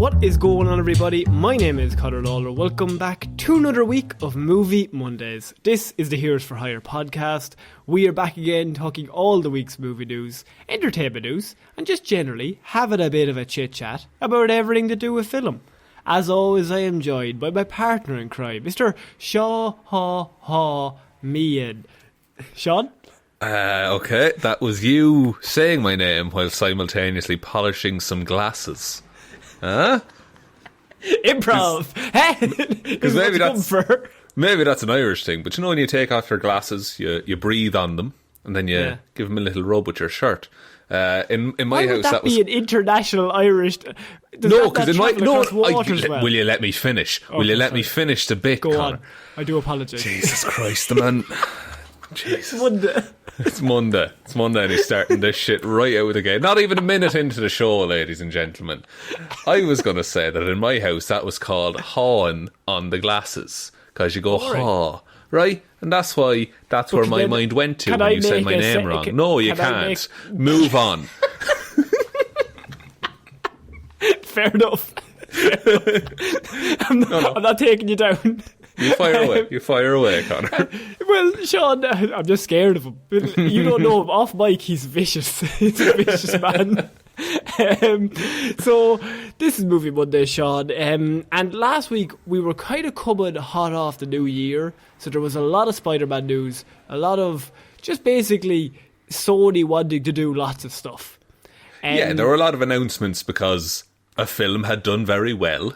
What is going on, everybody? My name is Ciara Lawler. Welcome back to another week of Movie Mondays. This is the Heroes for Hire podcast. We are back again talking all the week's movie news, entertainment news, and just generally having a bit of a chit-chat about everything to do with film. As always, I am joined by my partner in crime, Mr. Shaun. Shaun? Okay, that was you saying my name while simultaneously polishing some glasses. Huh? Improv! Because maybe that's an Irish thing, but you know when you take off your glasses, you breathe on them, and then you give them a little rub with your shirt. In my house, that was an international Irish. No, because in my will you let me finish? Will you let me finish the bit? Go on. I do apologise. Jesus Christ, the man. Jesus. It's Monday, and he's starting this shit right out again. Not even a minute into the show, ladies and gentlemen. I was going to say that in my house that was called hawing on the glasses, because you go haw, right? And that's where my mind went to when you said my name wrong. No, you can't. Move on. Fair enough. I'm not taking you down. You fire away, Connor. Well, Shaun, I'm just scared of him. You don't know him. Off mic, he's vicious. He's a vicious man. So, this is Movie Monday, Shaun. And last week, we were kind of coming hot off the new year. So there was a lot of Spider-Man news. A lot of just basically Sony wanting to do lots of stuff. Yeah, there were a lot of announcements because a film had done very well.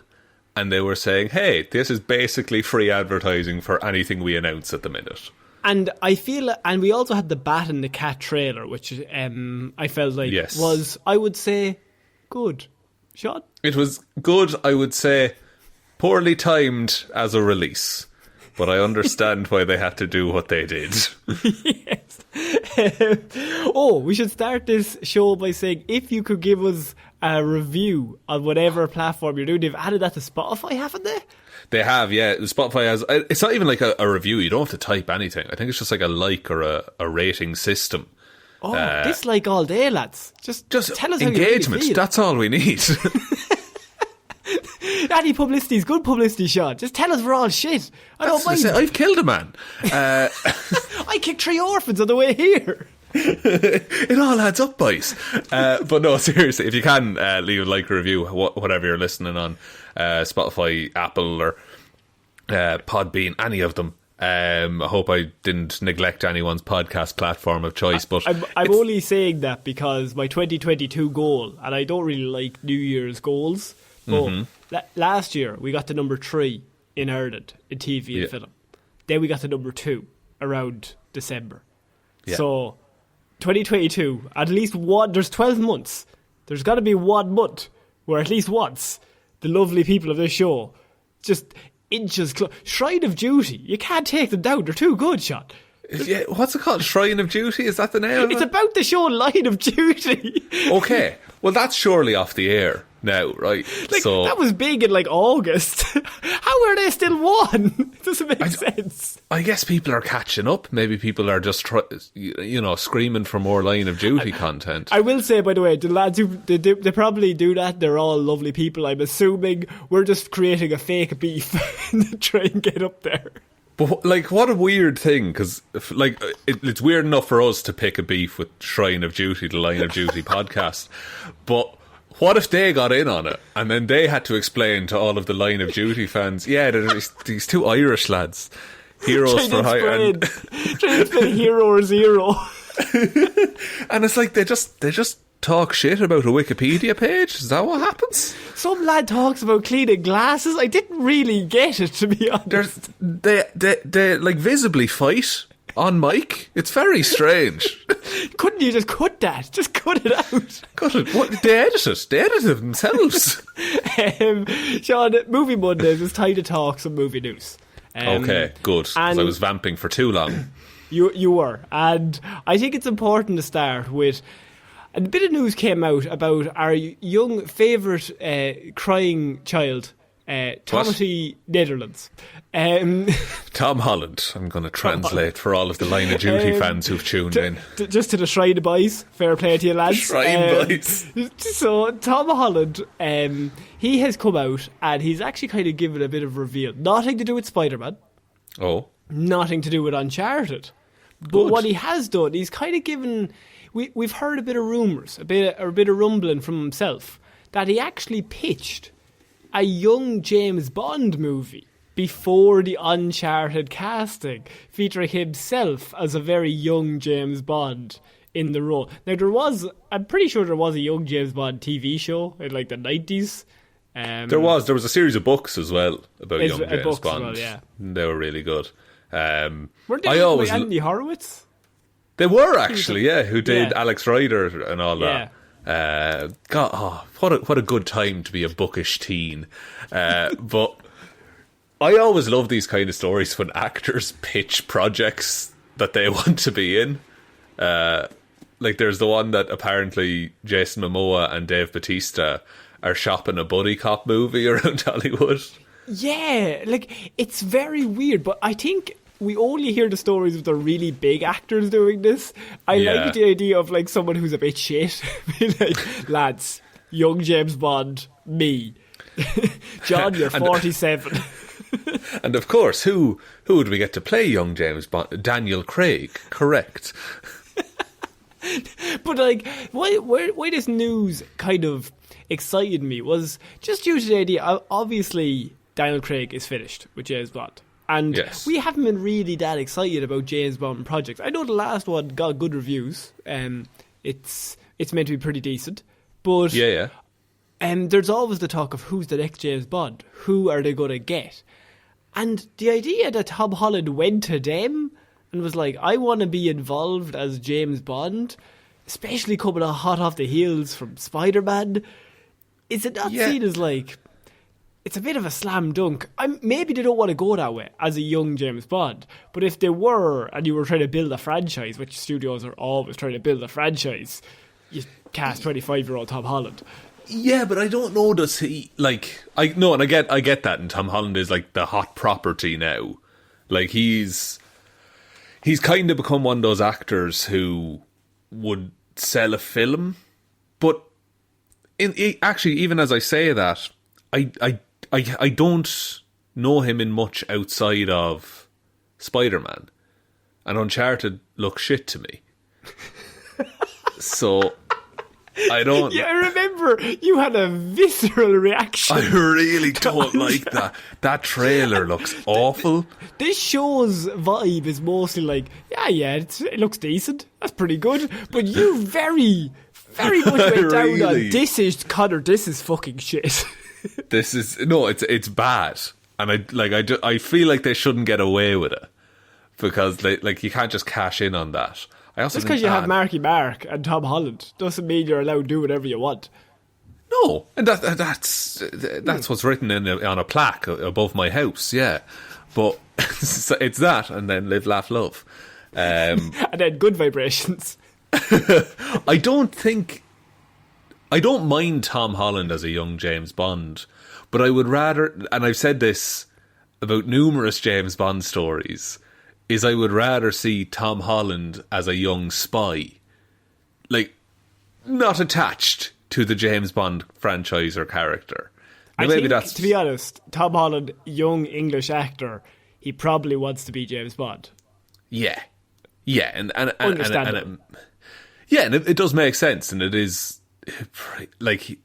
And they were saying, hey, this is basically free advertising for anything we announce at the minute. And I feel, and we also had the Bat and the Cat trailer, which I felt like was, I would say, good. Shaun? It was good, I would say, poorly timed as a release. But I understand why they had to do what they did. Yes. We should start this show by saying, if you could give us a review on whatever platform you're doing. They've added that to Spotify, haven't they? They have, yeah. Spotify has. It's not even like a review. You don't have to type anything. I think it's just like a like or a rating system. Oh, dislike all day, lads. Just tell us how engagement. You really feel. That's all we need. Any publicity is good publicity, Shaun. Just tell us we're all shit. I don't mind. I've killed a man. I kicked 3 orphans on the way here. It all adds up, boys. But no, seriously, if you can leave a like or review, whatever you're listening on, Spotify, Apple, or Podbean, any of them. I hope I didn't neglect anyone's podcast platform of choice. But I'm only saying that because my 2022 goal, and I don't really like New Year's goals, but last year we got to number 3 in Ireland in TV and film. Then we got to number 2 around December. Yeah. So 2022, at least one, there's 12 months. There's got to be 1 month where at least once the lovely people of this show just inches close. Shrine of Duty. You can't take them down. They're too good, Shaun. Yeah, what's it called? Shrine of Duty? Is that the name? It's about the show Line of Duty. Okay. Well, that's surely off the air now, right? So that was big in August. How are they still on? It doesn't make sense. I guess people are catching up. Maybe people are just screaming for more Line of Duty content. I will say, by the way, the lads who they probably do that. They're all lovely people. I'm assuming we're just creating a fake beef to try and get up there. But what a weird thing, because it's weird enough for us to pick a beef with Shrine of Duty, the Line of Duty podcast, but what if they got in on it and then they had to explain to all of the Line of Duty fans, there's these 2 Irish lads, Heroes for Hire, trying to explain Hero or Zero, and it's like they just talk shit about a Wikipedia page. Is that what happens? Some lad talks about cleaning glasses. I didn't really get it, to be honest. They visibly fight on mic. It's very strange. Couldn't you just cut that? Just cut it out. Cut it. What? They edit it. They edit it themselves. Shaun, Movie Mondays, it's time to talk some movie news. Okay, good. Because I was vamping for too long. You were. And I think it's important to start with a bit of news came out about our young favourite crying child, Tommy Netherlands. Tom Holland. I'm going to translate for all of the Line of Duty fans who've tuned in. Just to the Shrine boys. Fair play to you, lads. Shrine boys. So Tom Holland, he has come out and he's actually kind of given a bit of reveal. Nothing to do with Spider-Man. Oh. Nothing to do with Uncharted. But Good. what he has done, he's kind of given... We've heard a bit of rumours, a bit of rumbling from himself, that he actually pitched a young James Bond movie before the Uncharted casting, featuring himself as a very young James Bond in the role. Now, I'm pretty sure there was a young James Bond TV show in like the 90s. There was a series of books as well about young James Bond. Well, yeah. They were really good. Weren't they by Andy Horowitz? They were actually, yeah, who did Alex Rider and all that. God, what a good time to be a bookish teen. But I always love these kind of stories when actors pitch projects that they want to be in. Like there's the one that apparently Jason Momoa and Dave Bautista are shopping a buddy cop movie around Hollywood. Yeah, like it's very weird, but I think we only hear the stories of the really big actors doing this. I like the idea of like someone who's a bit shit. Like, lads, young James Bond, me. John, you're 47. And of course, who would we get to play young James Bond? Daniel Craig, correct. But like, why this news kind of excited me was just due to the idea, obviously Daniel Craig is finished with James Bond. And we haven't been really that excited about James Bond projects. I know the last one got good reviews. It's meant to be pretty decent. But there's always the talk of who's the next James Bond. Who are they going to get? And the idea that Tom Holland went to them and was like, I want to be involved as James Bond, especially coming hot off the heels from Spider-Man, is it not seen as like... It's a bit of a slam dunk. Maybe they don't want to go that way as a young James Bond. But if they were, and you were trying to build a franchise, which studios are always trying to build a franchise, you cast 25-year-old Tom Holland. Yeah, but I don't know, does he... Like, I get that, and Tom Holland is like the hot property now. Like, he's kind of become one of those actors who would sell a film. But actually, even as I say that, I don't know him in much outside of Spider-Man. And Uncharted looks shit to me. So, I don't... Yeah, I remember you had a visceral reaction. I really don't like that. That trailer looks awful. This show's vibe is mostly like, it looks decent. That's pretty good. But you very, very much went down on this is fucking shit. It's bad, and I feel like they shouldn't get away with it because you can't just cash in on that. I also just because you have Marky Mark and Tom Holland doesn't mean you're allowed to do whatever you want. No, and that's what's written on a plaque above my house. Yeah, but it's that, and then live, laugh, love, and then good vibrations. I don't mind Tom Holland as a young James Bond, but I would rather, and I've said this about numerous James Bond stories, is I would rather see Tom Holland as a young spy. Like, not attached to the James Bond franchise or character. Now, to be honest, Tom Holland, young English actor, he probably wants to be James Bond. Yeah, and understandable. And it does make sense, and it is... Like,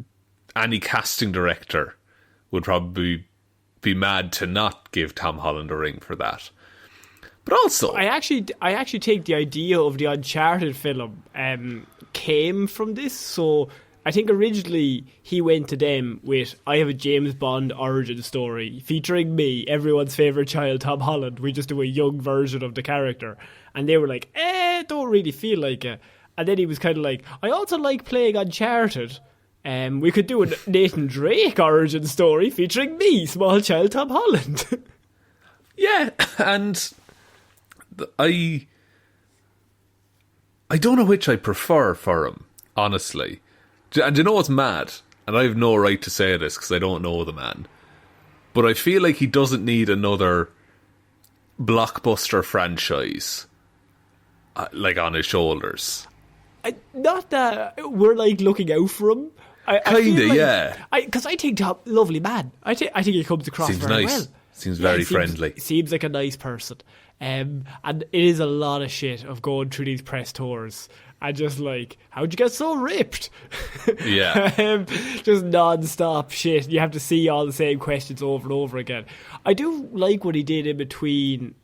any casting director would probably be mad to not give Tom Holland a ring for that. But also, I actually think the idea of the Uncharted film came from this. So I think originally he went to them with, I have a James Bond origin story featuring me, everyone's favourite child, Tom Holland. We just do a young version of the character. And they were like, don't really feel like it. And then he was kind of like, I also like playing Uncharted. We could do a Nathan Drake origin story featuring me, small child Tom Holland. Yeah, and I don't know which I prefer for him, honestly. And you know what's mad? And I have no right to say this because I don't know the man. But I feel like he doesn't need another blockbuster franchise like on his shoulders. Not that we're like looking out for him, Kinda, yeah. Because I think Tom, lovely man. I think he comes across Seems very nice. well. Seems very friendly. Seems like a nice person. And it is a lot of shit of going through these press tours and just like, how'd you get so ripped? Yeah. Just non-stop shit. You have to see all the same questions over and over again. I do like what he did in between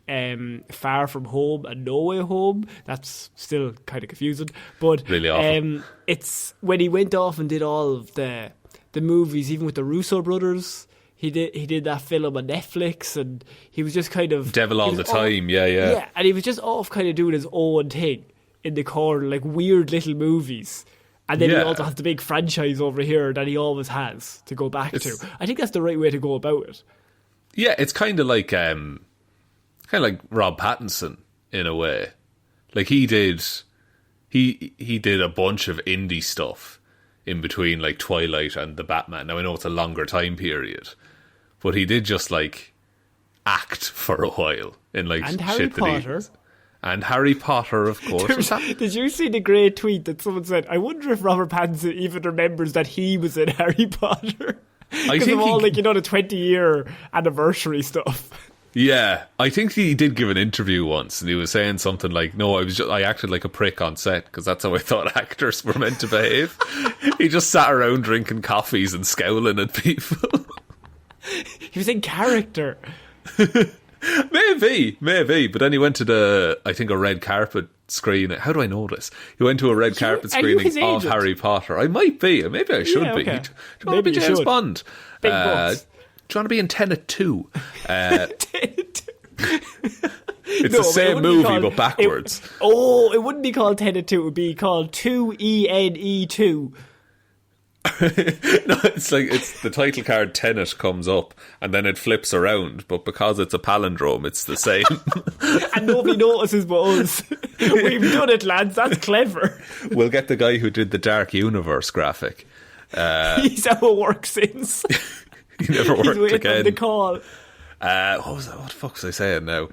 Far From Home and No Way Home. That's still kind of confusing. But really awful. It's when he went off and did all of the movies, even with the Russo brothers. He did that film on Netflix, and he was just kind of Devil All the Time, yeah. Yeah, and he was just off kind of doing his own thing in the corner, like weird little movies. And then he also has the big franchise over here that he always has to go back to. I think that's the right way to go about it. Yeah, it's kind of like Rob Pattinson in a way. Like he did a bunch of indie stuff in between like Twilight and the Batman. Now I know it's a longer time period, but he did just like act for a while in like and Harry Potter. And Harry Potter, of course. Did you see the great tweet that someone said, I wonder if Robert Pattinson even remembers that he was in Harry Potter? Because of all, like, the 20-year anniversary stuff. Yeah, I think he did give an interview once, and he was saying something like, no, I acted like a prick on set, because that's how I thought actors were meant to behave. He just sat around drinking coffees and scowling at people. He was in character. Maybe. But then he went to a red carpet screening. How do I know this? He went to a red carpet screening of Harry Potter. I might be. Maybe I should be. Do you want to be James Bond? Big bucks. Do you want to be in Tenet 2? Tenet 2. It's the same movie, but backwards. It wouldn't be called Tenet 2. It would be called 2ENE2. No, it's the title card Tenet comes up and then it flips around, but because it's a palindrome, it's the same. And nobody notices but us. We've done it, lads. That's clever. We'll get the guy who did the Dark Universe graphic. He's out of work since. He never worked He's waiting again. for the call. What was that? What the fuck was I saying now?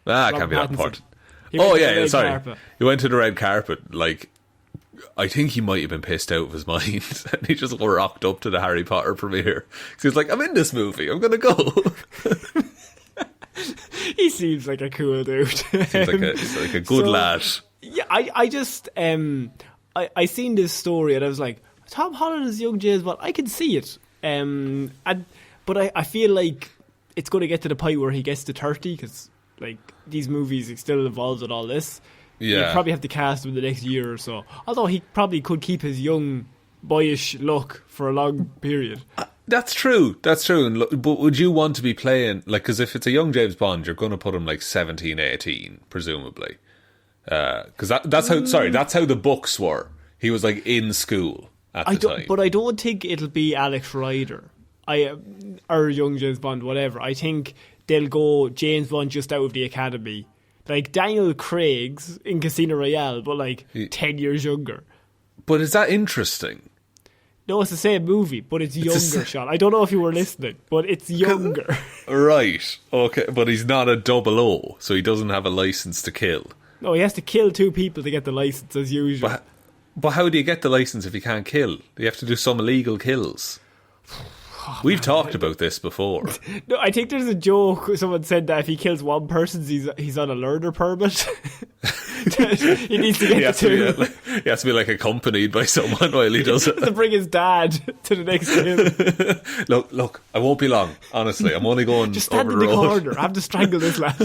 I can't be that important. He went to the red carpet. Like, I think he might have been pissed out of his mind, and he just rocked up to the Harry Potter premiere. He was like, I'm in this movie, I'm gonna go. He seems like a cool dude. Seems like a good lad. Yeah, I just I seen this story and I was like, Tom Holland is young James Bond. I can see it. But I feel like it's going to get to the point where he gets to 30, because like these movies are still involved in all this. Yeah, you probably have to cast him in the next year or so. Although he probably could keep his young, boyish look for a long period. That's true. But would you want to be playing, like, because if it's a young James Bond, you're going to put him like 17, 18, presumably. Because that's how the books were. He was like in school at the time. But I don't think it'll be Alex Rider. Or young James Bond, whatever. I think they'll go James Bond just out of the academy. Like Daniel Craig's in Casino Royale, but like 10 years younger. But is that interesting? No, it's the same movie, but it's younger, Shaun. I don't know if you were listening, but it's younger. Right. Okay, but he's not a 00, so he doesn't have a license to kill. No, he has to kill 2 people to get the license, as usual. But how do you get the license if you can't kill? You have to do some illegal kills. We've talked about this before. No, I think there's a joke. Someone said that if he kills one person, he's on a learner permit. He needs to get the 2. He has to be like accompanied by someone while he does it. To bring his dad to the next kill. Look, I won't be long. Honestly, I'm only going just stand over in the road. corner. I have to strangle this lad.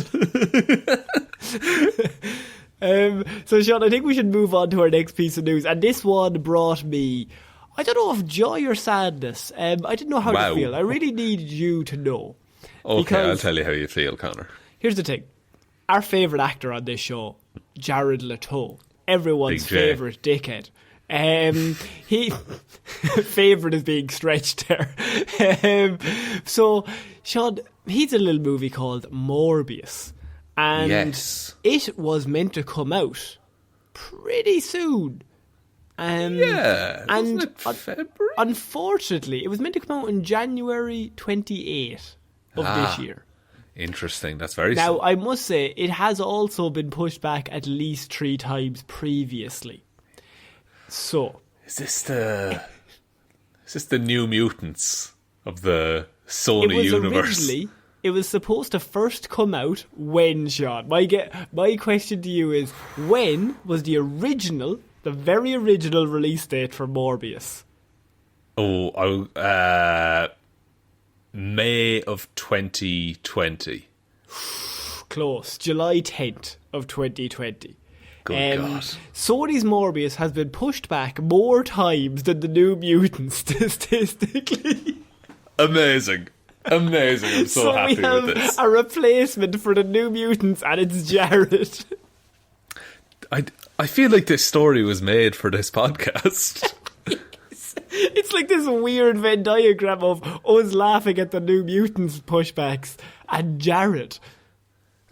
So Shaun, I think we should move on to our next piece of news, and this one brought me, I don't know if joy or sadness. I didn't know how to feel. I really needed you to know. Okay, I'll tell you how you feel, Connor. Here's the thing. Our favourite actor on this show, Jared Leto, everyone's favourite dickhead. He favourite is being stretched there. So, Shaun, he's in a little movie called Morbius. And it was meant to come out pretty soon. Wasn't it February? Unfortunately, it was meant to come out in January 28th of this year. Interesting. That's very Now, soon. I must say, it has also been pushed back at least 3 times previously. So, is this the Is this the New Mutants of the Sony universe? It was supposed to first come out when, Shaun? My question to you is, when was the very original release date for Morbius? May of 2020. Close. July 10th of 2020. Good God. Sony's Morbius has been pushed back more times than the New Mutants, statistically. Amazing. I'm so happy with this. We have a replacement for the New Mutants, and it's Jared. I feel like this story was made for this podcast. It's like this weird Venn diagram of us laughing at the New Mutants pushbacks and Jared.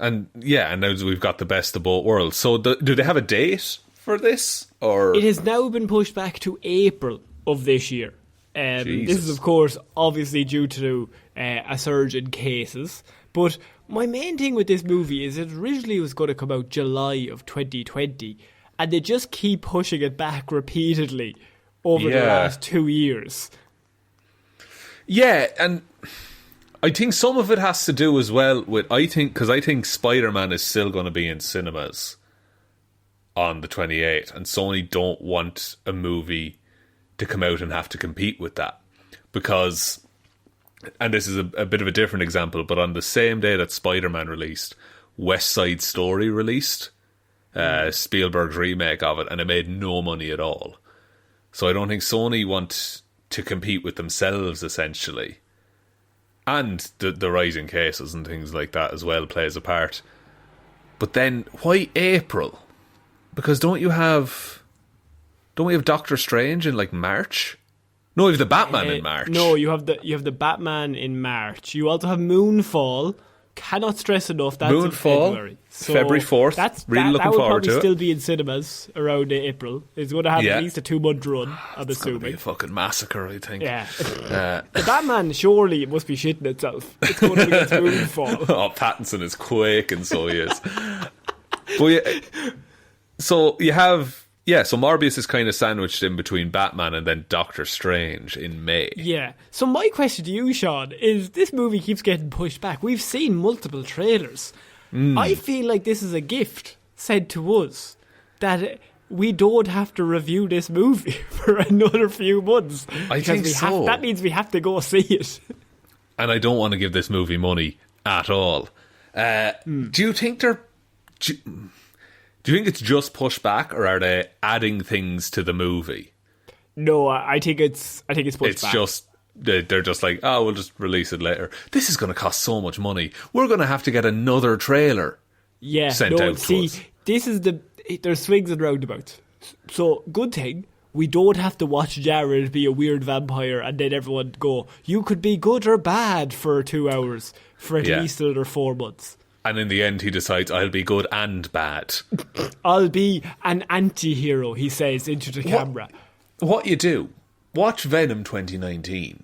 And now we've got the best of both worlds. So do they have a date for this? Or it has now been pushed back to April of this year. This is, of course, obviously due to a surge in cases. But my main thing with this movie is it originally was going to come out July of 2020, and they just keep pushing it back repeatedly over the last 2 years. Yeah, and I think some of it has to do as well with, because I think Spider-Man is still going to be in cinemas on the 28th, and Sony don't want a movie to come out and have to compete with that. Because, and this is a bit of a different example, but on the same day that Spider-Man released, West Side Story released, Spielberg's remake of it, and it made no money at all. So I don't think Sony want to compete with themselves, essentially. And the rising cases and things like that as well plays a part. But then, why April? Because don't we have Doctor Strange in like March? No, we have the Batman in March. No, you have the Batman in March. You also have Moonfall. Cannot stress enough, that's in February. So February 4th. Really looking forward to it. That will probably still be in cinemas around April. It's going to have at least a 2-month run, I'm assuming. It's going to be a fucking massacre, I think. Yeah. The Batman, surely it must be shitting itself. It's going to be against Moonfall. Oh, Pattinson is quaking, so he is. But so you have... Yeah, so Morbius is kind of sandwiched in between Batman and then Doctor Strange in May. Yeah. So my question to you, Shaun, is this movie keeps getting pushed back. We've seen multiple trailers. I feel like this is a gift sent to us that we don't have to review this movie for another few months. I think so. That means we have to go see it. And I don't want to give this movie money at all. Do you think they're... Do you think it's just pushed back, or are they adding things to the movie? No, I think it's pushed back. It's just they're just like, oh, we'll just release it later. This is going to cost so much money. We're going to have to get another trailer. Sent out to us. This is there's swings and roundabouts. So good thing we don't have to watch Jared be a weird vampire and then everyone go, you could be good or bad for 2 hours for at least another 4 months. And in the end, he decides, I'll be good and bad. I'll be an anti-hero, he says into the camera. What you do, watch Venom 2019,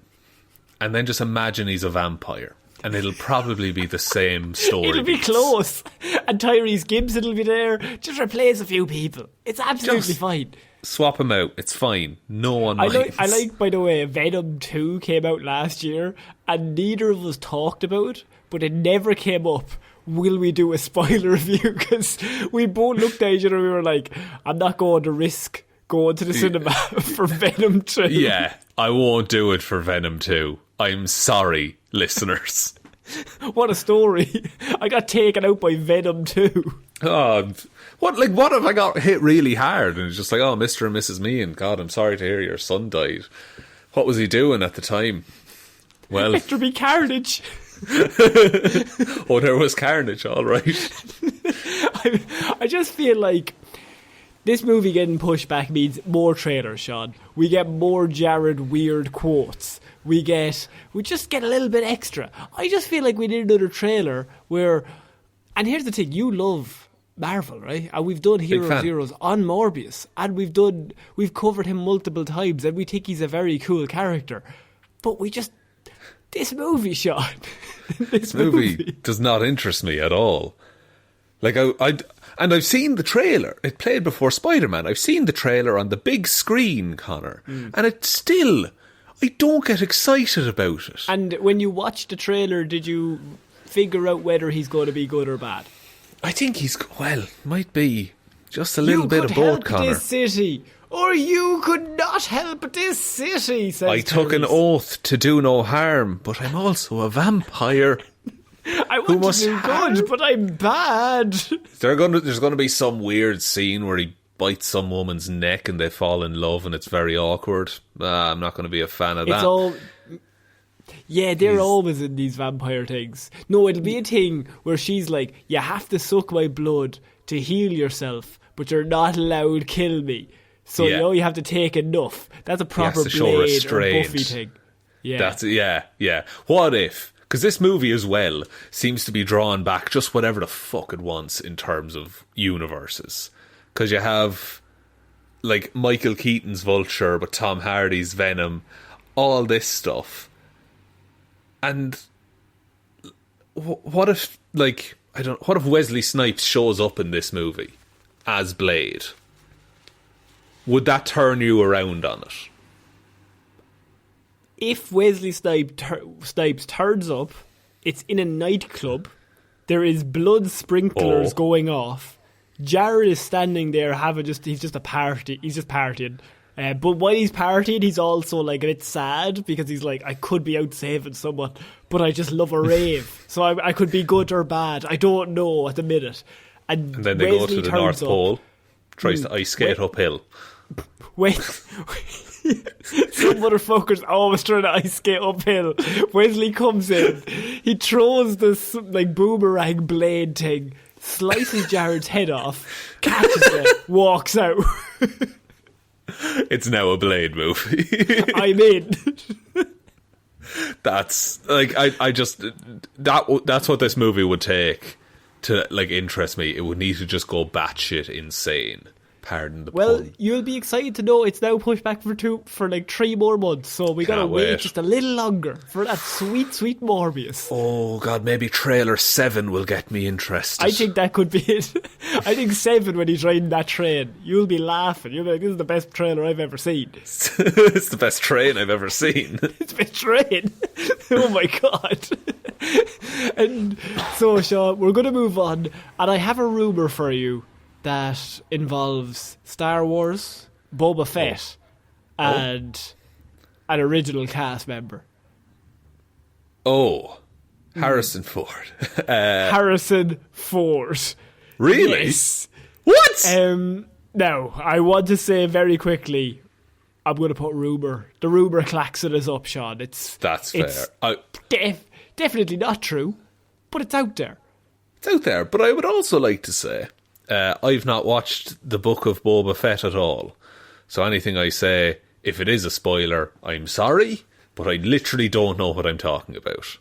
and then just imagine he's a vampire. And it'll probably be the same story. It'll be close. And Tyrese Gibson will be there. Just replace a few people. It's absolutely fine. Swap him out. It's fine. No one minds. I like, by the way, Venom 2 came out last year, and neither of us talked about it, but it never came up. Will we do a spoiler review? Because we both looked at each other and we were like, I'm not going to risk going to the cinema for Venom 2. Yeah, I won't do it for Venom 2. I'm sorry, listeners. What a story. I got taken out by Venom 2. Oh, what if I got hit really hard and it's just like, oh, Mr. and Mrs. Meehan, God, I'm sorry to hear your son died. What was he doing at the time? Well, Let there be carnage. Oh, there was carnage, all right. I just feel like this movie getting pushed back means more trailers, Shaun. We get more Jared weird quotes. We just get a little bit extra. I just feel like we need another trailer where... And here's the thing, you love Marvel, right? And we've done Heroes on Morbius. And we've covered him multiple times and we think he's a very cool character. But this movie, Shaun. This movie does not interest me at all. Like, I've seen the trailer. It played before Spider-Man. I've seen the trailer on the big screen, Connor. And it's still... I don't get excited about it. And when you watched the trailer, did you figure out whether he's going to be good or bad? I think might be just a little bit of both, Connor. This city, or you could not help this city, says I took an oath to do no harm, but I'm also a vampire. I want to do good, but I'm bad. There's going to be some weird scene where he bites some woman's neck and they fall in love and it's very awkward. I'm not going to be a fan of that. They're always in these vampire things. No, it'll be a thing where she's like, you have to suck my blood to heal yourself, but you're not allowed to kill me. So you have to take enough. That's a proper Blade or Buffy thing. Yeah. What if? Because this movie as well seems to be drawn back just whatever the fuck it wants in terms of universes. Because you have like Michael Keaton's Vulture, but Tom Hardy's Venom, all this stuff. And what if what if Wesley Snipes shows up in this movie as Blade? Would that turn you around on it? If Wesley Snipes turns up, it's in a nightclub. There is blood sprinklers going off. Jared is standing there he's just partying. But while he's partying, he's also like a bit sad because he's like, I could be out saving someone, but I just love a rave. So I could be good or bad. I don't know at the minute. And then they go to the North Pole, tries to ice skate uphill. Wait. Some motherfuckers always trying to ice skate uphill. Wesley comes in, he throws this like boomerang blade thing, slices Jared's head off, catches it, walks out. It's now a Blade movie. I'm in. That's like that's what this movie would take to like interest me. It would need to just go batshit insane. Pardon the pun. You'll be excited to know it's now pushed back for like 3 more months, so we gotta wait just a little longer for that sweet Morbius. Oh god, maybe trailer 7 will get me interested. I think that could be it. I think 7, when he's riding that train, you'll be laughing. You'll be like, this is the best trailer I've ever seen. It's the best train I've ever seen. It's the best train. Oh my god. And so, Shaun, we're going to move on, and I have a rumour for you that involves Star Wars, Boba Fett, and an original cast member. Harrison Ford. Harrison Ford. Really? Yes. What? Now, I want to say very quickly, I'm going to put rumour. The rumour klaxon is up, Shaun. That's fair. Definitely not true, but it's out there. It's out there, but I would also like to say, I've not watched the Book of Boba Fett at all. So anything I say, if it is a spoiler, I'm sorry, but I literally don't know what I'm talking about.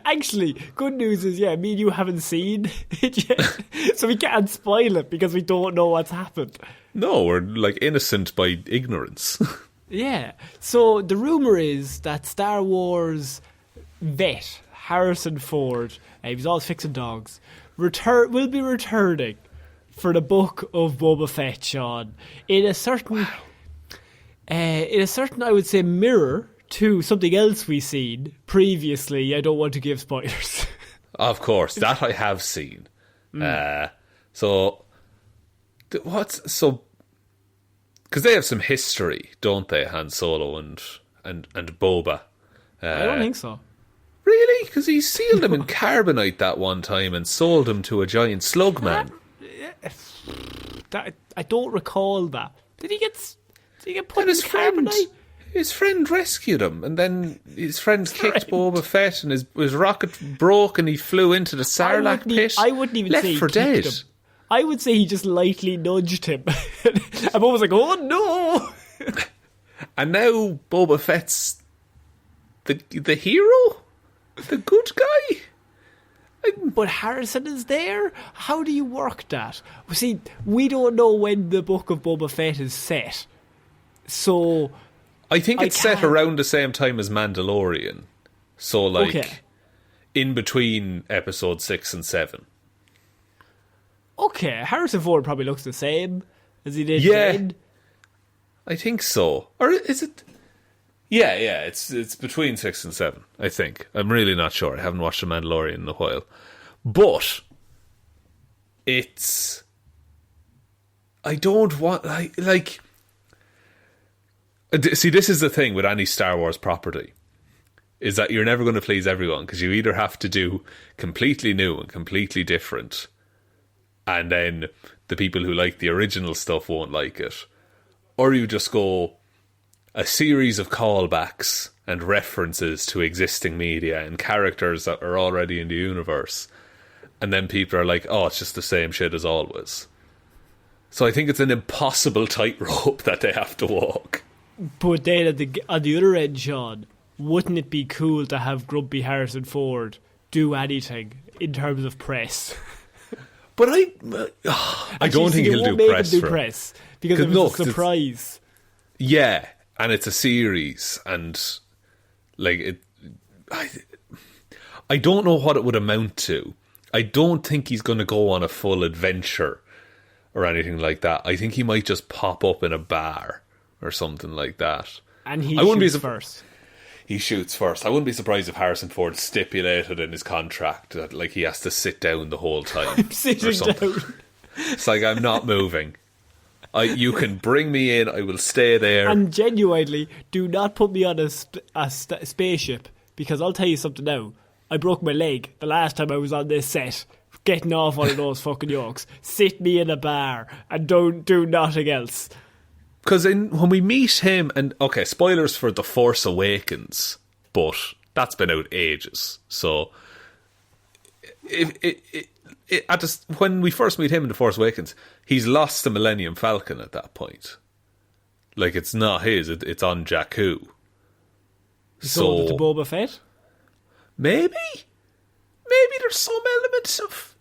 Actually, good news is, me and you haven't seen it yet, so we can't spoil it because we don't know what's happened. No, we're like innocent by ignorance. Yeah, so the rumour is that Star Wars vet Harrison Ford, he was always fixing dogs, will be returning for the Book of Boba Fett, Shaun, in a certain, I would say, mirror to something else we've seen previously. I don't want to give spoilers. Of course, that I have seen. Because they have some history, don't they, Han Solo and Boba? I don't think so. Really? Because he sealed him in carbonite that one time and sold him to a giant slug man. I don't recall that. Did he get put in carbonite? His friend rescued him, and then his friend kicked Boba Fett, and his rocket broke, and he flew into the Sarlacc pit. I wouldn't even say he for dead. Him. I would say he just lightly nudged him. And Boba was like, "Oh no!" And now Boba Fett's the hero, the good guy. But Harrison is there? How do you work that? See, we don't know when the Book of Boba Fett is set. So I think it's set around the same time as Mandalorian. So in between episode 6 and 7. Okay, Harrison Ford probably looks the same as he did then. then. I think so. Or is it... Yeah, it's between 6 and 7, I think. I'm really not sure. I haven't watched The Mandalorian in a while. But it's... I don't want... like... See, this is the thing with any Star Wars property, is that you're never going to please everyone, because you either have to do completely new and completely different, and then the people who like the original stuff won't like it, or you just go a series of callbacks and references to existing media and characters that are already in the universe, and then people are like, oh, it's just the same shit as always. So I think it's an impossible tightrope that they have to walk. But then on the other end, Shaun, wouldn't it be cool to have grumpy Harrison Ford do anything in terms of press? But I don't think he'll do press. Because it was a surprise. Yeah, and it's a series, and like I don't know what it would amount to. I don't think he's going to go on a full adventure or anything like that. I think he might just pop up in a bar or something like that. And he shoots first. He shoots first. I wouldn't be surprised if Harrison Ford stipulated in his contract that like he has to sit down the whole time. I'm sitting down. It's like, I'm not moving. You can bring me in, I will stay there. And genuinely, do not put me on a spaceship, because I'll tell you something now. I broke my leg the last time I was on this set, getting off one of those fucking yokes. Sit me in a bar and don't do nothing else. Because when we meet him, and okay, spoilers for The Force Awakens, but that's been out ages. So, when we first meet him in The Force Awakens, he's lost the Millennium Falcon at that point. Like, it's not his, it's on Jakku. Sold it to Boba Fett? Maybe there's some elements of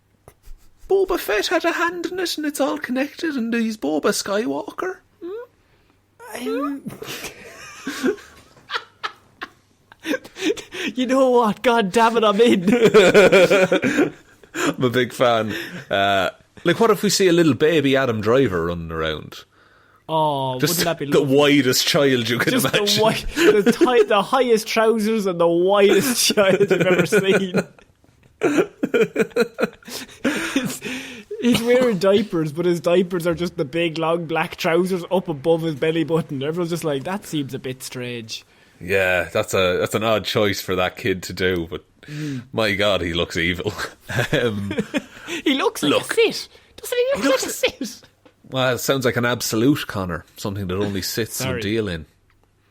Boba Fett had a hand in it, and it's all connected, and he's Boba Skywalker. You know what? God damn it, I'm in. I'm a big fan. Like, what if we see a little baby Adam Driver running around? Oh, just wouldn't that be the lovely? widest child you can just imagine. The highest trousers and the widest child you've ever seen. He's wearing diapers, but his diapers are just the big, long, black trousers up above his belly button. Everyone's just like, that seems a bit strange. Yeah, that's an odd choice for that kid to do, but my God, he looks evil. He looks like a sit. Doesn't he look like a sit? Well, it sounds like an absolute, Connor. Something that only sits would deal in.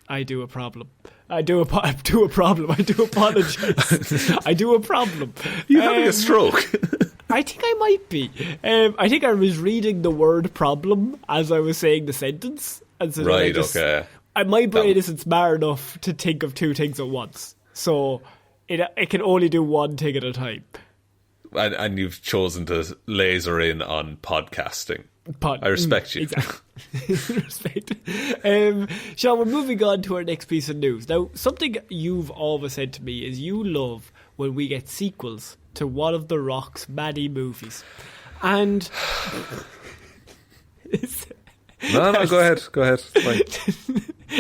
I do a problem. I do a problem. I do apologise. I do a problem. You having a stroke? I think I might be. I think I was reading the word problem as I was saying the sentence. And so right, okay. My brain isn't smart enough to think of two things at once. So it can only do one thing at a time. And you've chosen to laser in on podcasting. I respect you. Exactly. Respect. Shaun, we're moving on to our next piece of news. Now, something you've always said to me is you love when we get sequels to one of The Rock's many movies. And... No, go ahead. Fine.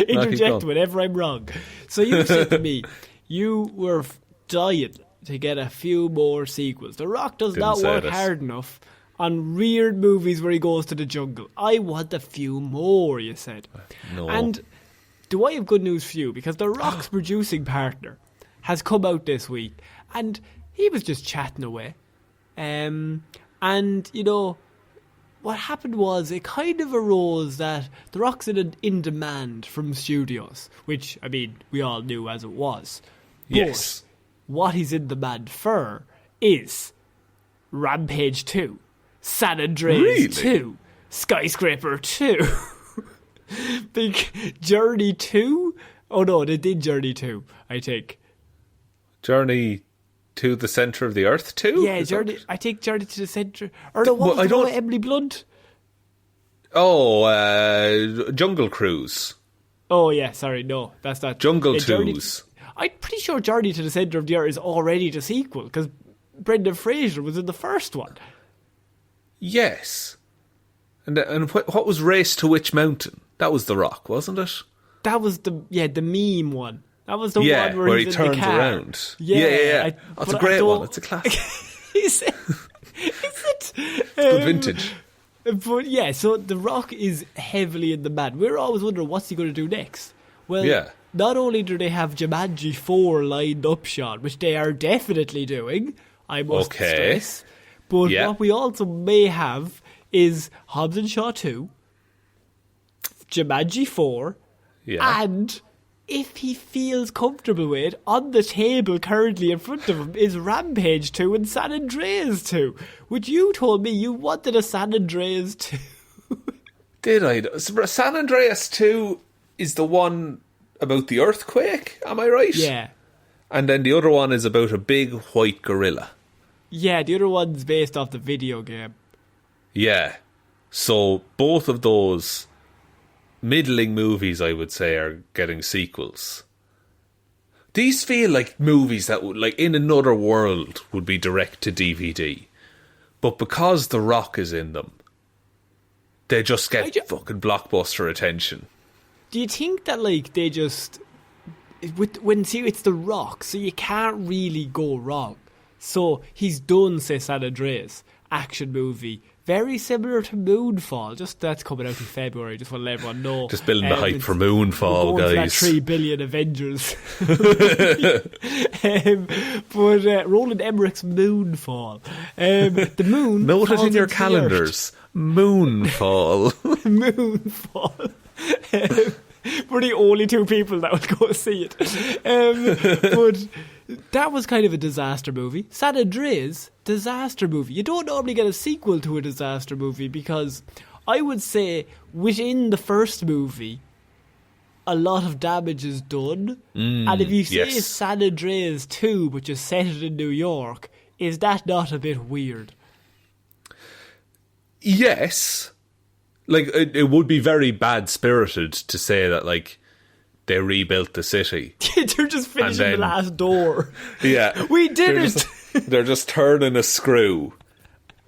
Interject whenever I'm wrong. So you said to me, you were dying to get a few more sequels. The Rock does not work hard enough on weird movies where he goes to the jungle. I want a few more, you said. No. And do I have good news for you? Because The Rock's producing partner has come out this week, and he was just chatting away. And, you know, what happened was it kind of arose that The Rock's in demand from studios, which, I mean, we all knew as it was. Yes. But what he's in demand for is Rampage 2, San Andreas 2, Skyscraper 2, Big Journey 2. Oh no, they did Journey 2, I think. Journey to the Centre of the Earth 2? Yeah, I think Journey to the Centre. Or no, what was the one with Emily Blunt? Oh, Jungle Cruise. Oh yeah, sorry, no, that's not. Jungle Twos. I'm pretty sure Journey to the Centre of the Earth is already the sequel, because Brendan Fraser was in the first one. Yes. And what was Race to Witch Mountain? That was The Rock, wasn't it? That was the meme one. That was the one where he he's turns in the car. around. Yeah. That's a great one. It's a classic. Is it? Good vintage. But yeah, so The Rock is heavily in the man. We're always wondering what's he going to do next. Well, not only do they have Jumanji 4 lined up, Shaun, which they are definitely doing, I must stress, but what we also may have is Hobbs and Shaw 2, Jumanji 4, and if he feels comfortable with, on the table currently in front of him is Rampage 2 and San Andreas 2, which you told me you wanted a San Andreas 2. Did I? San Andreas 2 is the one about the earthquake, am I right? Yeah. And then the other one is about a big white gorilla. Yeah, the other one's based off the video game. Yeah. So both of those middling movies, I would say, are getting sequels. These feel like movies that would, like, in another world would be direct to DVD. But because The Rock is in them, they just get fucking blockbuster attention. Do you think that, like, they just... it's The Rock, so you can't really go wrong. So he's done, say, San Andreas, action movie, very similar to Moonfall. Just that's coming out in February. Just want to let everyone know. Just building the hype for Moonfall, guys. That 3 billion Avengers. But Roland Emmerich's Moonfall. The moon. Note it in your calendars. Moonfall. Moonfall. We're the only two people that would go see it. But that was kind of a disaster movie. San Andreas, disaster movie. You don't normally get a sequel to a disaster movie because I would say within the first movie, a lot of damage is done. And if you say San Andreas 2, but you set it in New York, is that not a bit weird? Yes. Like, it would be very bad-spirited to say that, like, they rebuilt the city. They're just finishing the last door. Yeah. We did it! They're just turning a screw.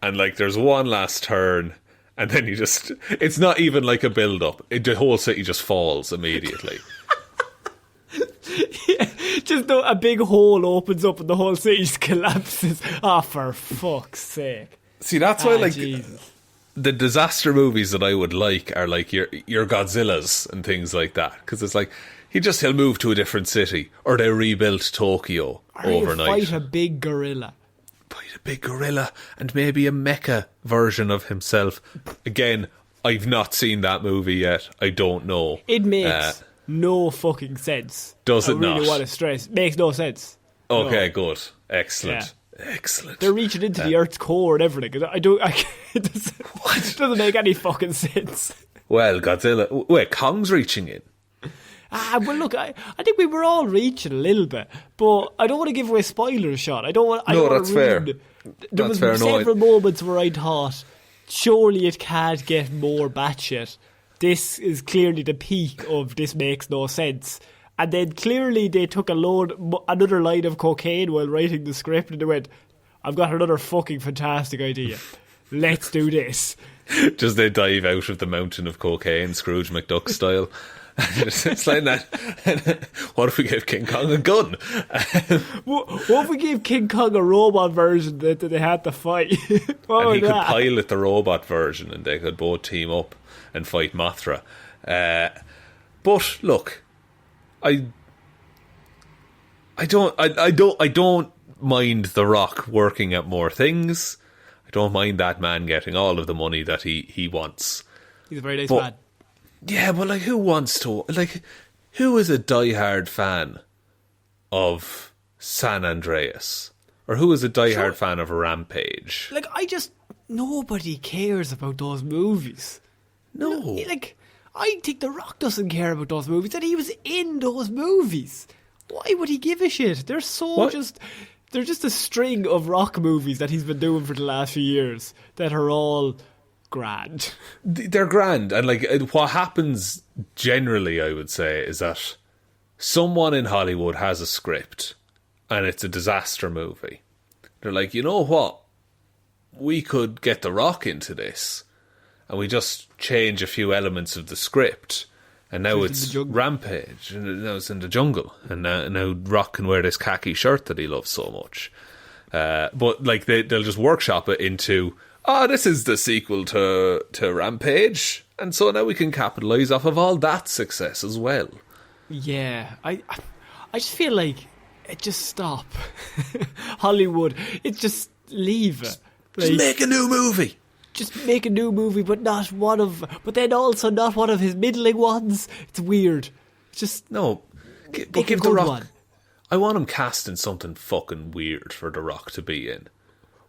And, like, there's one last turn. And then you just... It's not even like a build-up. The whole city just falls immediately. Just a big hole opens up and the whole city just collapses. Oh, for fuck's sake. See, that's why, like... Jesus. The disaster movies that I would like are like your Godzillas and things like that, because it's like he'll move to a different city, or they rebuilt Tokyo overnight. Fight a big gorilla. And maybe a mecha version of himself. Again, I've not seen that movie yet. I don't know. It makes no fucking sense. Does it not? I really want to stress. Makes no sense. Okay, good, excellent. Yeah. Excellent. They're reaching into the Earth's core and everything. It doesn't make any fucking sense. Well, Godzilla... Wait, Kong's reaching in. Well, look, I think we were all reaching a little bit, but I don't want to give away spoilers, Sean. That's fair. There was several moments where I thought, surely it can't get more batshit. This is clearly the peak of this makes no sense. And then clearly they took another line of cocaine while writing the script, and they went, I've got another fucking fantastic idea. Let's do this. Just they dive out of the mountain of cocaine, Scrooge McDuck style. It's like that. What if we gave King Kong a gun? What if we gave King Kong a robot version that they had to fight? And he could pilot the robot version, and they could both team up and fight Mothra. But look, I don't mind The Rock working at more things. I don't mind that man getting all of the money that he wants. He's a very nice man. Yeah, but like, who wants to? Like, who is a diehard fan of San Andreas, or who is a diehard fan of Rampage? Like, nobody cares about those movies. No, like, I think The Rock doesn't care about those movies, and he was in those movies. Why would he give a shit? They're just a string of Rock movies that he's been doing for the last few years that are all grand. They're grand, and like, what happens generally, I would say, is that someone in Hollywood has a script and it's a disaster movie. They're like, you know what? We could get The Rock into this, and we just change a few elements of the script, And now it's Rampage, and now it's in the jungle, and now Rock can wear this khaki shirt that he loves so much. But like they'll just workshop it into, this is the sequel to Rampage, and so now we can capitalise off of all that success as well. Yeah, I just feel like it just stop. Hollywood, it just leave it. Just make a new movie. Just make a new movie, but then also not one of his middling ones. It's weird. Just no. But give The Rock one. I want him casting something fucking weird for The Rock to be in.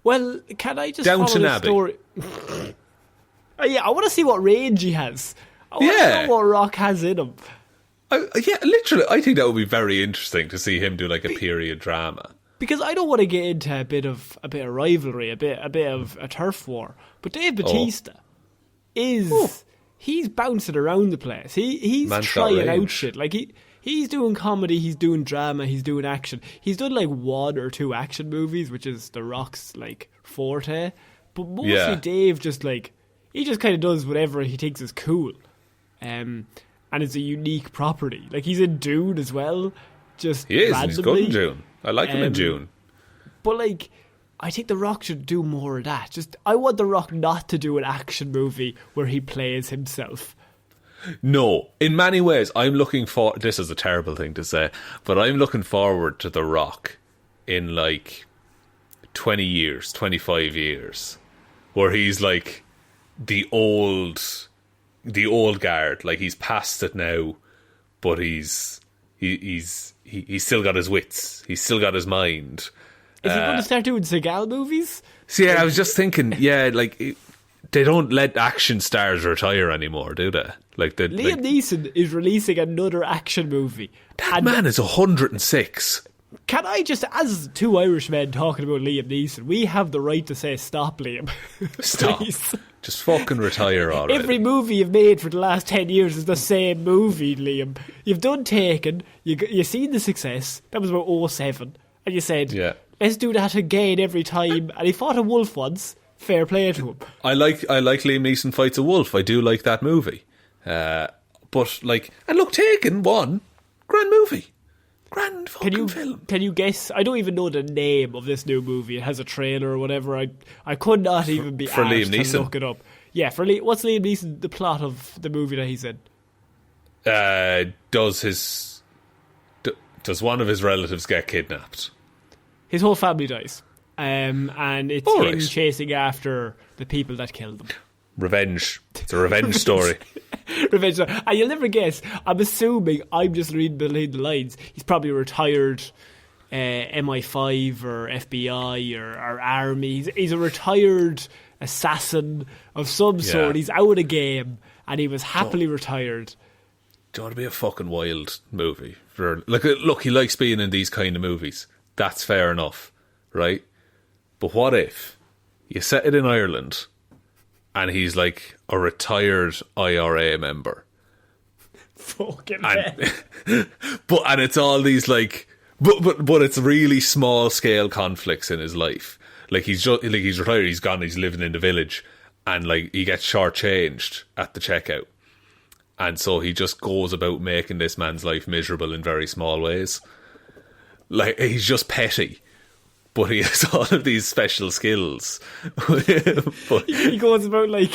Well, can I just Downton follow the story? Yeah, I want to see what range he has. I want to know what Rock has in him. Literally, I think that would be very interesting to see him do like a period drama. Because I don't want to get into a bit of rivalry, a bit of a turf war. But Dave Bautista he's bouncing around the place. He's trying out shit. Like he's doing comedy, he's doing drama, he's doing action. He's done like 1 or 2 action movies, which is The Rock's like forte. But mostly Dave just like he just kind of does whatever he thinks is cool, and it's a unique property. Like he's in Dune as well. Just he is. Randomly. He's good in Dune. I like him in Dune. But like, I think The Rock should do more of that. I want The Rock not to do an action movie where he plays himself. No, in many ways, I'm looking for. This is a terrible thing to say, but I'm looking forward to The Rock in like 20 years, 25 years, where he's like the old guard. Like he's past it now, but he's still got his wits. He's still got his mind. Is he going to start doing Seagal movies? So yeah, I was just thinking, like they don't let action stars retire anymore, do they? Liam Neeson is releasing another action movie. That man is 106. Can I just, as 2 Irish men talking about Liam Neeson, we have the right to say stop, Liam. Stop. Just fucking retire already. Every movie you've made for the last 10 years is the same movie, Liam. You've done Taken, you've seen the success, that was about 2007, and you said, let's do that again every time, and he fought a wolf once, fair play to him. I like Liam Neeson fights a wolf, I do like that movie. But like, and look, Taken 1, grand movie. Grand fucking film. Can you guess? I don't even know the name of this new movie. It has a trailer or whatever. I could not even be for asked Liam Neeson to look it up. Yeah, what's Liam Neeson, the plot of the movie that he's in? Does one of his relatives get kidnapped? His whole family dies. And it's him chasing after the people that killed them. Revenge. It's a revenge story. Revenge story. And you'll never guess. I'm assuming, I'm just reading between the lines, he's probably retired MI5 or FBI or Army. He's a retired assassin of some sort. He's out of game and he was happily retired. Do you want to be a fucking wild movie? Look, he likes being in these kind of movies. That's fair enough, right? But what if you set it in Ireland and he's like a retired IRA member? Fucking hell. And it's all these like, but it's really small scale conflicts in his life. Like he's retired, he's gone, he's living in the village, and like he gets shortchanged at the checkout, and so he just goes about making this man's life miserable in very small ways. Like he's just petty, but he has all of these special skills. He goes about like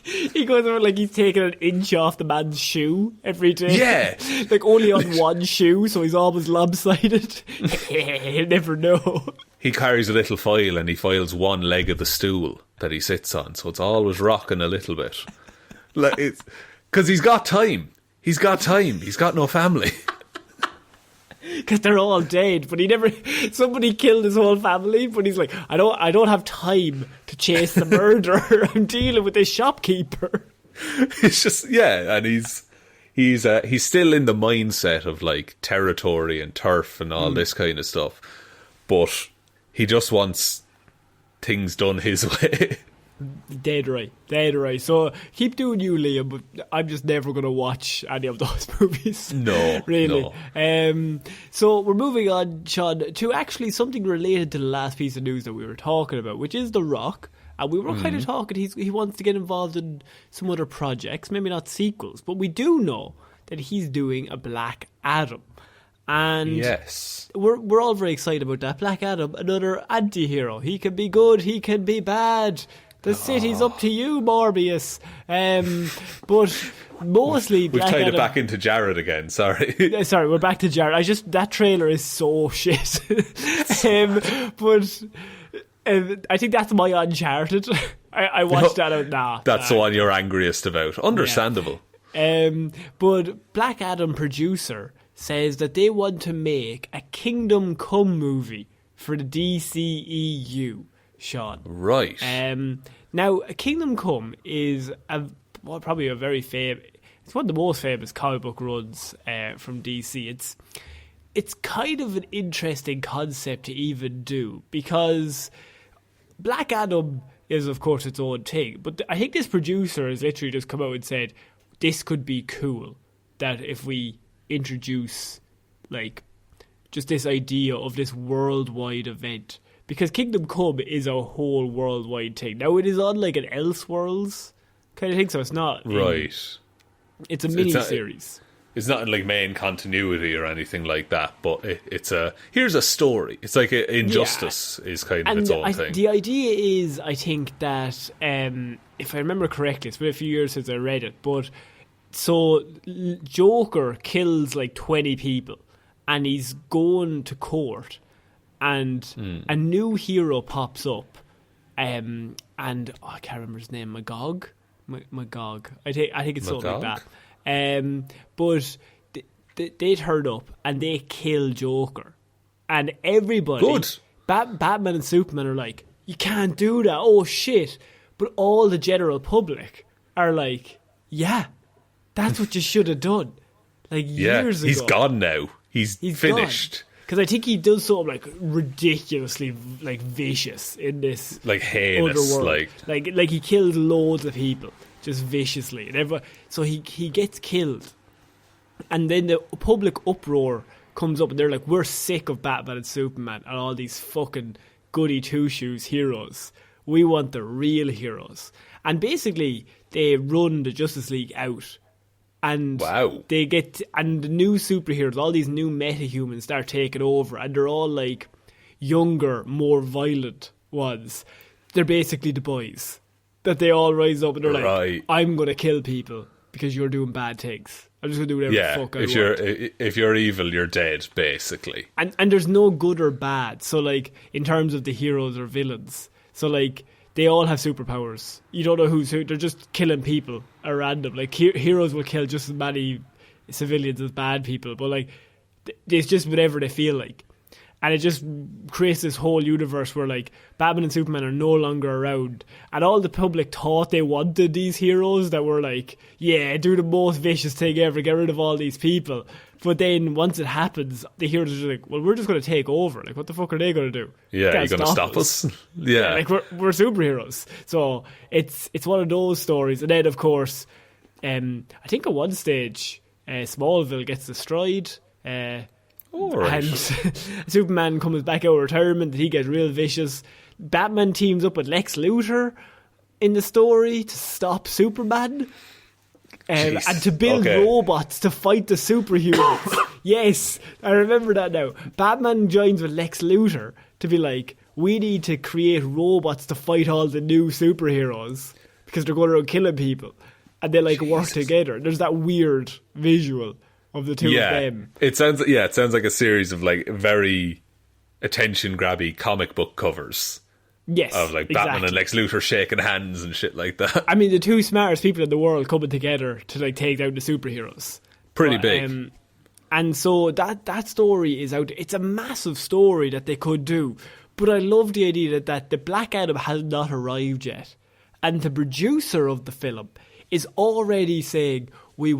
he's taking an inch off the man's shoe every day. Yeah, like only on one shoe, so he's always lopsided. He'll never know. He carries a little file and he files one leg of the stool that he sits on, so it's always rocking a little bit. Like it's because he's got time. He's got no family. Because they're all dead, but somebody killed his whole family, but he's like, I don't have time to chase the murderer. I'm dealing with this shopkeeper. It's just, and he's still in the mindset of like territory and turf and all this kind of stuff, but he just wants things done his way. Dead right. So keep doing you, Liam, but I'm just never going to watch any of those movies. No, really. No. So we're moving on, Shaun, to actually something related to the last piece of news that we were talking about, which is The Rock. And we were kind of talking, he wants to get involved in some other projects, maybe not sequels, but we do know that he's doing a Black Adam. And yes, we're all very excited about that. Black Adam, another anti-hero. He can be good, he can be bad. The city's up to you, Morbius. But mostly we've Black tied Adam, it back into Jared again. Sorry, sorry, we're back to Jared. That trailer is so shit. But I think that's my Uncharted. I watched that out. Nah, that's the one you're angriest about. Understandable. Yeah. But Black Adam producer says that they want to make a Kingdom Come movie for the DCEU, Shaun. Right. Now, Kingdom Come is probably a very famous... It's one of the most famous comic book runs from DC. It's kind of an interesting concept to even do, because Black Adam is, of course, its own thing. But I think this producer has literally just come out and said, this could be cool, that if we introduce like just this idea of this worldwide event, because Kingdom Come is a whole worldwide thing. Now it is on like an Elseworlds kind of thing, so it's not right. It's a mini series. It's not in like main continuity or anything like that, but here's a story. It's like Injustice is kind of its own thing. The idea is, I think that if I remember correctly, it's been a few years since I read it, but so Joker kills like 20 people and he's going to court, and a new hero pops up, and I can't remember his name. Magog. I think it's something like that. But they turn up and they kill Joker, and everybody, good. Batman and Superman are like, you can't do that. Oh shit! But all the general public are like, yeah. That's what you should have done, like years ago. He's gone now. He's finished. Because I think he does something like ridiculously like vicious in this, like heinous, underworld. Like he kills loads of people just viciously, and so he gets killed, and then the public uproar comes up, and they're like, we're sick of Batman and Superman and all these fucking goody two shoes heroes. We want the real heroes, and basically they run the Justice League out. And they get, and the new superheroes, all these new metahumans start taking over, and they're all like younger, more violent ones. They're basically the boys that they all rise up and they're like, I'm going to kill people because you're doing bad things. I'm just going to do whatever the fuck I want. If you're evil, you're dead, basically. And there's no good or bad. So like, in terms of the heroes or villains. So like, they all have superpowers. You don't know who's who. They're just killing people at random. Like, heroes will kill just as many civilians as bad people. But, like, it's just whatever they feel like. And it just creates this whole universe where, like, Batman and Superman are no longer around. And all the public thought they wanted these heroes that were like, yeah, do the most vicious thing ever, get rid of all these people. But then once it happens, the heroes are just like, well, we're just going to take over. Like, what the fuck are they going to do? Yeah, you're going to stop us? Yeah. Like, we're superheroes. So it's one of those stories. And then, of course, I think at one stage, Smallville gets destroyed. And Superman comes back out of retirement, and he gets real vicious. Batman teams up with Lex Luthor in the story to stop Superman. And to build robots to fight the superhumans. Yes, I remember that now. Batman joins with Lex Luthor to be like, we need to create robots to fight all the new superheroes because they're going around killing people. And they like work together. There's that weird visual of the two of them. It sounds like a series of like very attention grabby comic book covers. Yes, of like Batman and Lex Luthor shaking hands and shit like that. I mean, the two smartest people in the world coming together to like take down the superheroes. Pretty big. And so that story is out. It's a massive story that they could do. But I love the idea that the Black Adam has not arrived yet. And the producer of the film is already saying, we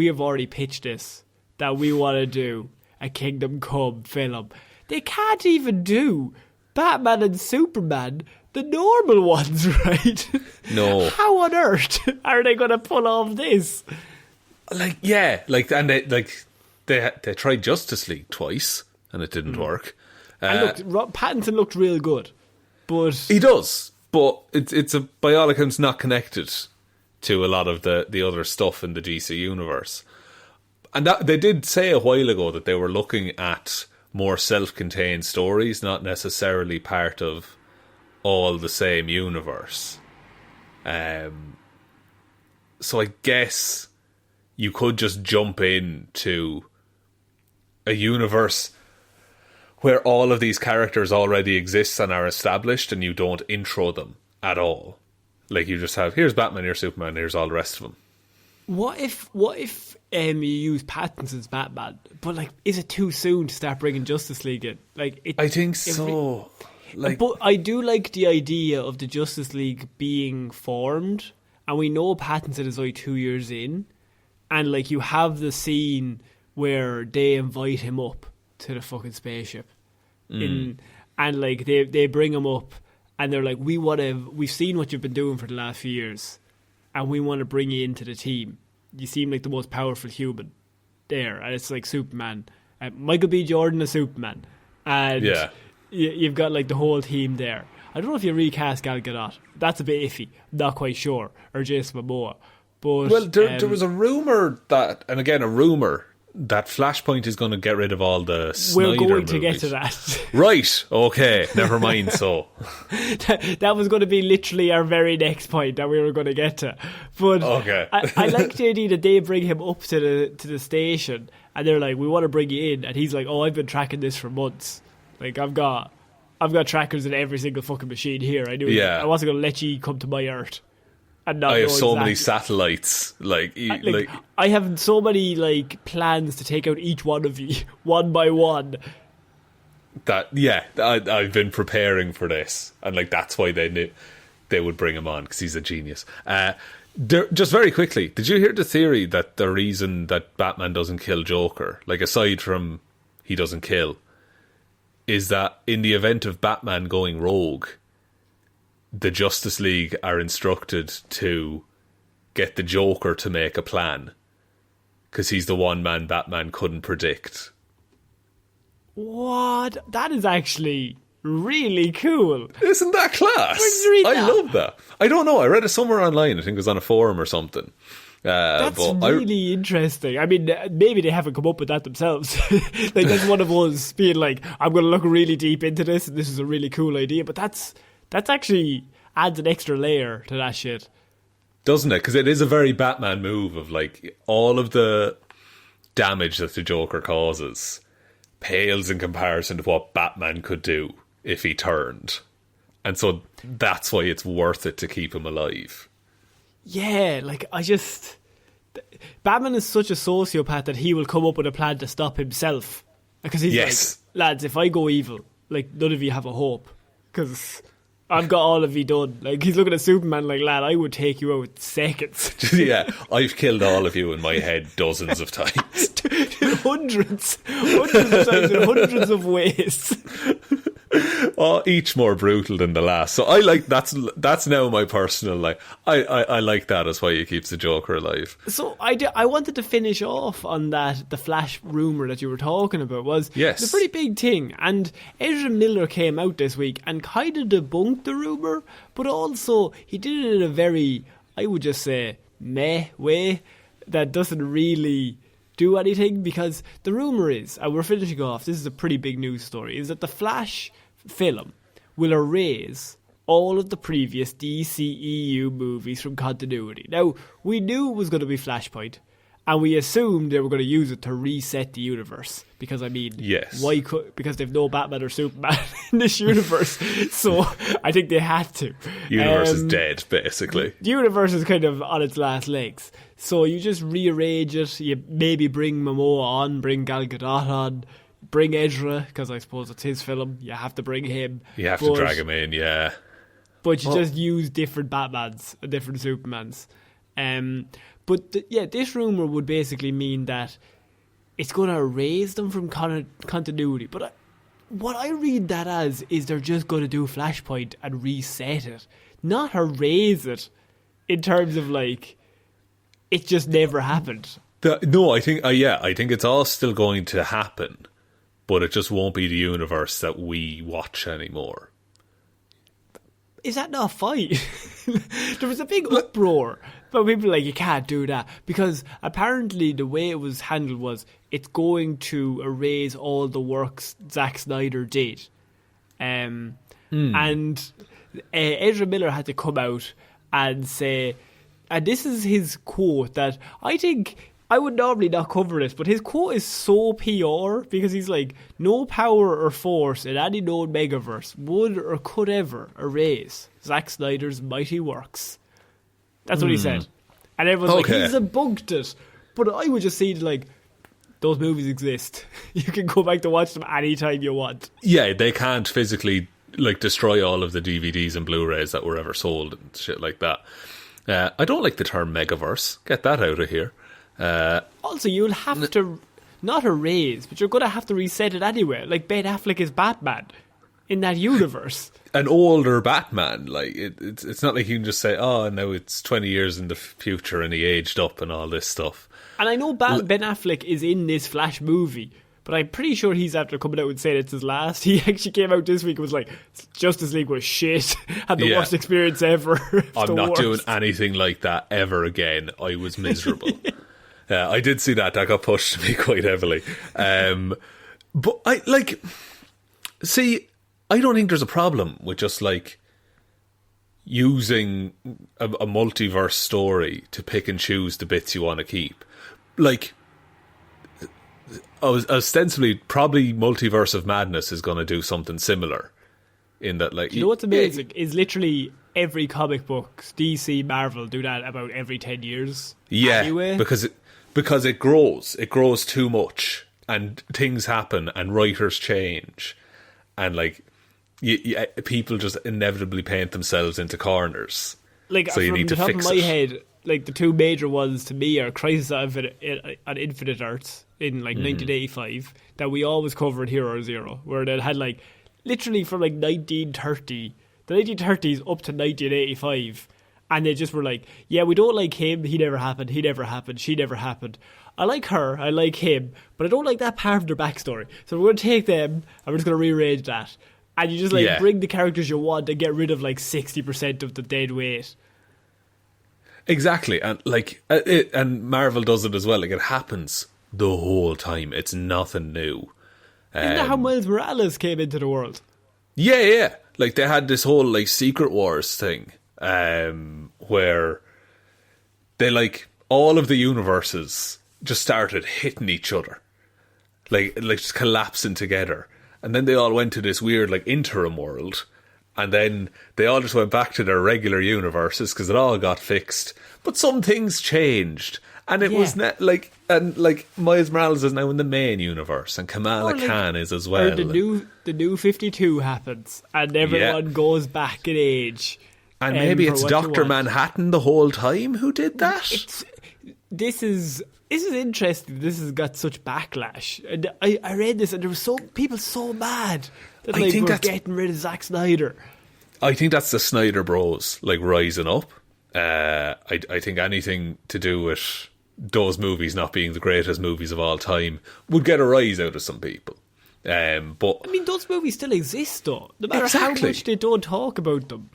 have already pitched this, that we want to do a Kingdom Come film. They can't even do Batman and Superman, the normal ones, right? No. How on earth are they going to pull off this? Like, yeah, like, and they tried Justice League twice, and it didn't work. And look, Pattinson looked real good, but he does, but it's by all accounts not connected to a lot of the other stuff in the DC universe. And that they did say a while ago that they were looking at more self-contained stories, not necessarily part of all the same universe. So I guess you could just jump into a universe where all of these characters already exist and are established, and you don't intro them at all. Like, you just have, here's Batman, here's Superman, here's all the rest of them. What if you use Pattinson's Batman, but like, is it too soon to start bringing Justice League in? Like, I think so. But I do like the idea of the Justice League being formed, and we know Pattinson is like 2 years in, and like, you have the scene where they invite him up to the fucking spaceship, and like they bring him up, and they're like, we've seen what you've been doing for the last few years, and we want to bring you into the team. You seem like the most powerful human there. And it's like Superman. Michael B. Jordan is Superman. And you've got like the whole team there. I don't know if you recast Gal Gadot. That's a bit iffy. Not quite sure. Or Jason Momoa. But, well, there was a rumour that, and again, a rumour that Flashpoint is going to get rid of all the Snyder movies. We're going to get to that. Right, okay, never mind, so. that was going to be literally our very next point that we were going to get to. But okay. I like the idea that they bring him up to the station, and they're like, we want to bring you in. And he's like, oh, I've been tracking this for months. Like, I've got trackers in every single fucking machine here. I knew I wasn't going to let you come to my Earth. I have so many satellites. I have so many like plans to take out each one of you one by one. I've been preparing for this, and like that's why they would bring him on, because he's a genius. Just very quickly, did you hear the theory that the reason that Batman doesn't kill Joker, like aside from he doesn't kill, is that in the event of Batman going rogue, the Justice League are instructed to get the Joker to make a plan, because he's the one man Batman couldn't predict. What? That is actually really cool. Isn't that class? Where did you read that? I love that. I don't know. I read it somewhere online. I think it was on a forum or something. That's really interesting. I mean, maybe they haven't come up with that themselves. Like, that's one of us being like, I'm going to look really deep into this, and this is a really cool idea. But that's actually adds an extra layer to that shit. Doesn't it? Because it is a very Batman move of like, all of the damage that the Joker causes pales in comparison to what Batman could do if he turned. And so that's why it's worth it to keep him alive. Yeah, like, Batman is such a sociopath that he will come up with a plan to stop himself. Because he's like, lads, if I go evil, like, none of you have a hope. Because I've got all of you done. Like, he's looking at Superman like, lad, I would take you out in seconds. Yeah, I've killed all of you in my head dozens of times. hundreds of times in hundreds of ways. Oh, each more brutal than the last. So I like, that's now my personal, like, I like that as why he keeps the Joker alive. So I wanted to finish off on that, the Flash rumour that you were talking about was it's a pretty big thing, and Ezra Miller came out this week and kind of debunked the rumour, but also he did it in a very, I would just say, meh way that doesn't really do anything, because the rumour is, and we're finishing off, this is a pretty big news story, is that the Flash film will erase all of the previous DCEU movies from continuity. Now, we knew it was going to be Flashpoint, and we assumed they were going to use it to reset the universe, because I mean, because they've no Batman or Superman in this universe, so I think they had to. Universe is dead, basically. The universe is kind of on its last legs, so you just rearrange it. You maybe bring Momoa on, bring Gal Gadot on, bring Ezra, because I suppose it's his film. You have to bring him. You have to drag him in, yeah. But you just use different Batmans and different Supermans. But this rumour would basically mean that it's going to erase them from continuity. But what I read that as is they're just going to do Flashpoint and reset it, not erase it, in terms of like, it just never happened. I think it's all still going to happen, but it just won't be the universe that we watch anymore. Is that not fine? There was a big uproar But people are like, you can't do that. Because apparently the way it was handled was it's going to erase all the works Zack Snyder did. And Ezra Miller had to come out and say, and this is his quote that I think I would normally not cover this, but his quote is so PR because he's like, no power or force in any known megaverse would or could ever erase Zack Snyder's mighty works. That's what he said. And everyone's like, he's debunked it. But I would just say, like, those movies exist. You can go back to watch them anytime you want. Yeah, they can't physically, like, destroy all of the DVDs and Blu-rays that were ever sold and shit like that. I don't like the term megaverse. Get that out of here. Also, you'll have to not erase, but you're going to have to reset it anyway. Like Ben Affleck is Batman in that universe. An older Batman, like it's not like you can just say, oh, now it's 20 years in the future and he aged up and all this stuff. And I know Ben Affleck is in this Flash movie, but I'm pretty sure he's after coming out and saying it's his last. He actually came out this week and was like, Justice League was shit. Had the worst experience ever. I'm not doing anything like that ever again. I was miserable. I did see that. That got pushed to me quite heavily. But I don't think there's a problem with just like using a multiverse story to pick and choose the bits you want to keep. Like, ostensibly, probably Multiverse of Madness is going to do something similar. In that, like, you know what's amazing is literally every comic book, DC, Marvel do that about every 10 years. Yeah, anyway. because it grows too much, and things happen, and writers change, and like people just inevitably paint themselves into corners. Like, so from the top of my head, like the two major ones to me are Crisis on Infinite Earths in like 1985 that we always covered Hero Zero, where they had like literally from like 1930, the 1930s up to 1985, and they just were like, yeah, we don't like him, he never happened, she never happened. I like her, I like him, but I don't like that part of their backstory. So we're going to take them and we're just going to rearrange that. And you just like bring the characters you want and get rid of like 60% of the dead weight. Exactly, and like and Marvel does it as well. Like, it happens the whole time. It's nothing new. Isn't that how Miles Morales came into the world? Yeah. Like, they had this whole like Secret Wars thing, where they like all of the universes just started hitting each other, like just collapsing together, and then they all went to this weird like interim world. And then they all just went back to their regular universes because it all got fixed. But some things changed. And it was like Miles Morales is now in the main universe, and Kamala Khan is as well. Or the new 52 happens, and everyone goes back in age. And maybe it's Dr. Manhattan the whole time who did that? This is interesting. This has got such backlash. And I read this, and there was people so mad that like we're getting rid of Zack Snyder. I think that's the Snyder Bros like rising up. I think anything to do with those movies not being the greatest movies of all time would get a rise out of some people. But I mean, those movies still exist, though. No matter how much they don't talk about them.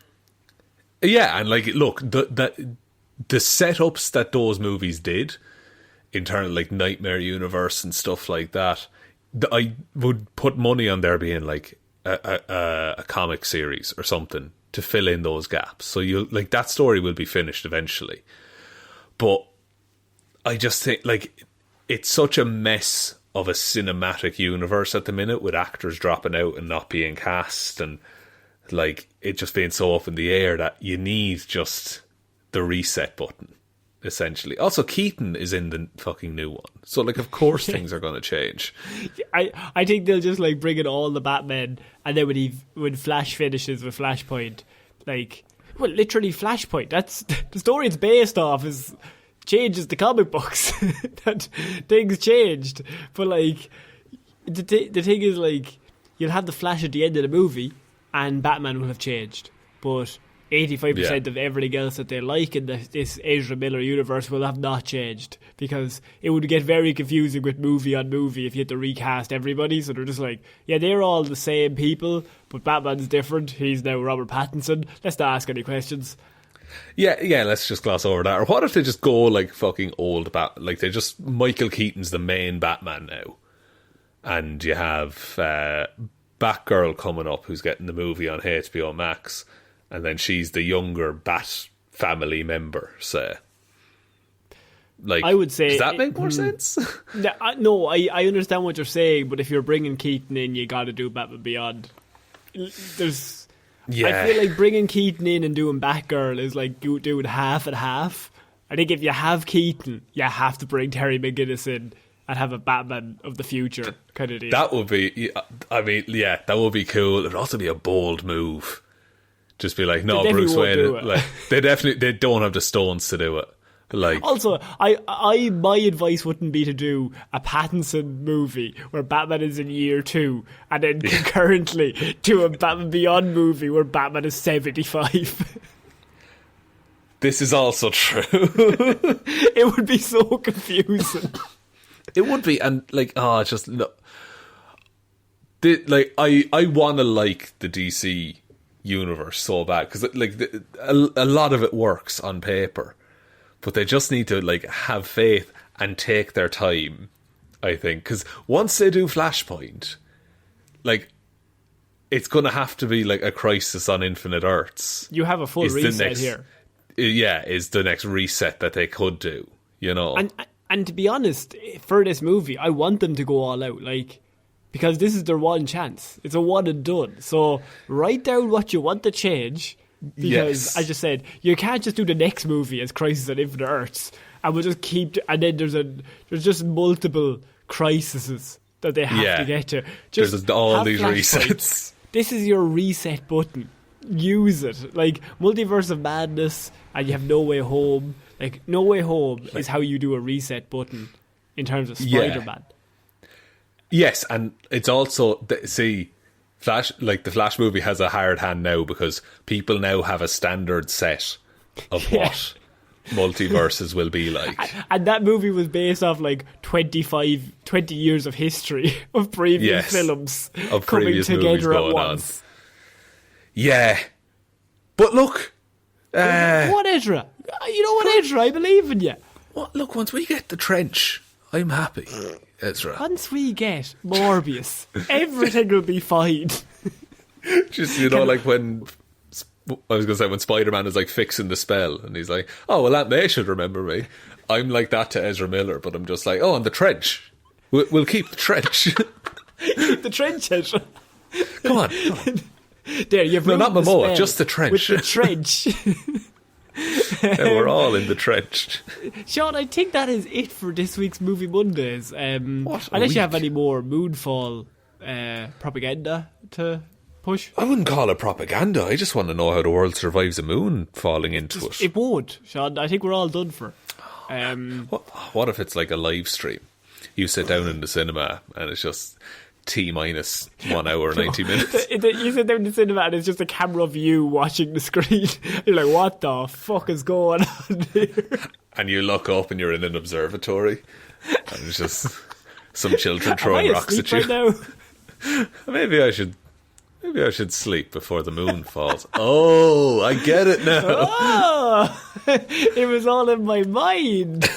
Yeah, and like, look, the setups that those movies did in terms of like Nightmare Universe and stuff like that, I would put money on there being like a comic series or something to fill in those gaps. So you like that story will be finished eventually. But I just think like it's such a mess of a cinematic universe at the minute, with actors dropping out and not being cast, and like it just being so up in the air that you need just the reset button. Essentially. Also, Keaton is in the fucking new one. So, like, of course things are going to change. I think they'll just, like, bring in all the Batmen, and then when Flash finishes with Flashpoint, like, well, literally Flashpoint, that's the story it's based off is changes the comic books. That things changed. But, like, the thing is, like, you'll have the Flash at the end of the movie, and Batman will have changed. But 85% of everything else that they like in this Ezra Miller universe will have not changed, because it would get very confusing with movie on movie if you had to recast everybody. So they're just like, yeah, they're all the same people, but Batman's different. He's now Robert Pattinson. Let's not ask any questions. Yeah, let's just gloss over that. Or what if they just go like fucking old like they just Michael Keaton's the main Batman now, and you have Batgirl coming up who's getting the movie on HBO Max, and then she's the younger Bat family member, say. Like, I would say, does that make more sense? No, I understand what you're saying, but if you're bringing Keaton in, you got to do Batman Beyond. I feel like bringing Keaton in and doing Batgirl is like doing half and half. I think if you have Keaton, you have to bring Terry McGinnis in and have a Batman of the future kind of deal. That would be, that would be cool. It'd also be a bold move. Just be like, no, Bruce Wayne. Like, they don't have the stones to do it. Like, also, my advice wouldn't be to do a Pattinson movie where Batman is in year 2, and then concurrently do a Batman Beyond movie where Batman is 75. This is also true. It would be so confusing. It would be, and like, just look. I want to like the DC universe so bad because like a lot of it works on paper. But they just need to like have faith and take their time, I think. Because once they do Flashpoint, like, it's going to have to be like a Crisis on Infinite Earths. You have a full reset here. Yeah, is the next reset that they could do, you know? And to be honest, for this movie, I want them to go all out, like, because this is their one chance. It's a one and done. So write down what you want to change. Because, as you said, you can't just do the next movie as Crisis on Infinite Earths, and we'll just keep. And then there's just multiple crises that they have to get to. Just there's all these Flashpoint. resets. This is your reset button. Use it. Like Multiverse of Madness, and you have No Way Home. Like No Way Home is how you do a reset button in terms of Spider-Man. Yes, and it's also the Flash movie has a hard hand now because people now have a standard set of what multiverses will be like. And that movie was based off like 20 years of history of previous films of coming previous together at On. once. Yeah. But look. What, Ezra? You know what, Ezra? I believe in you. What? Look, once we get the trench, I'm happy. Ezra. Once we get Morbius, everything will be fine. Just, like when I was going to say when Spider-Man is like fixing the spell and he's like, oh, well, Aunt May should remember me. I'm like that to Ezra Miller, but I'm just like, oh, and the trench. We'll keep the trench. Keep the trench, Ezra. Come on. There, you've not Momoa, just the trench. With the trench. Yeah, we're all in the trench. Shaun, I think that is it for this week's Movie Mondays. Unless you have any more Moonfall propaganda to push. I wouldn't call it propaganda. I just want to know how the world survives a moon falling into it. It won't, Shaun. I think we're all done for. What if it's like a live stream? You sit down in the cinema and it's just T-minus 1 hour 90 minutes. You sit down in the cinema and it's just a camera of you watching the screen. You're like, what the fuck is going on here? And you look up and you're in an observatory and it's just some children throwing rocks at you. Right now? Maybe I should sleep before the moon falls. Oh, I get it now. Oh, it was all in my mind.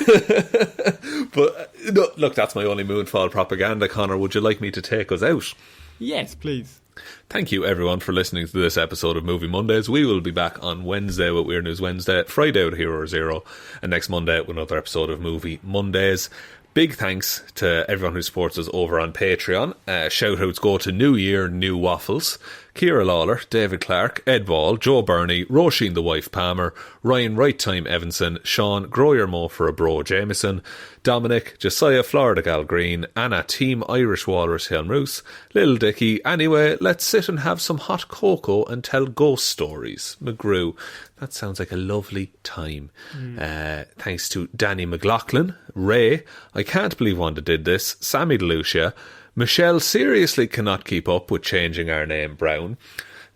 But no, look, that's my only Moonfall propaganda. Connor, would you like me to take us out? Yes, please. Thank you, everyone, for listening to this episode of Movie Mondays. We will be back on Wednesday with Weird News Wednesday, Friday with Hero Zero, and next Monday with another episode of Movie Mondays. Big thanks to everyone who supports us over on Patreon. Shout-outs go to New Year, New Waffles, Ciara Lawler, David Clarke, Ed Ball, Joe Burney, Róisín the Wife Palmer, Ryan Right Time Evanson, Shaun, Grow Your Mo for a Bro Jamieson, Dominic, Jessiah Florida Gal Green, Anna Team Irish Walrus Hjelmroos, Lil Dicky. Anyway, let's sit and have some hot cocoa and tell ghost stories. McGrew. That sounds like a lovely time. Thanks to Danny McLaughlin, Ray, I can't believe Wanda did this, Sammy DeLucia, Michelle seriously cannot keep up with changing our name Browne.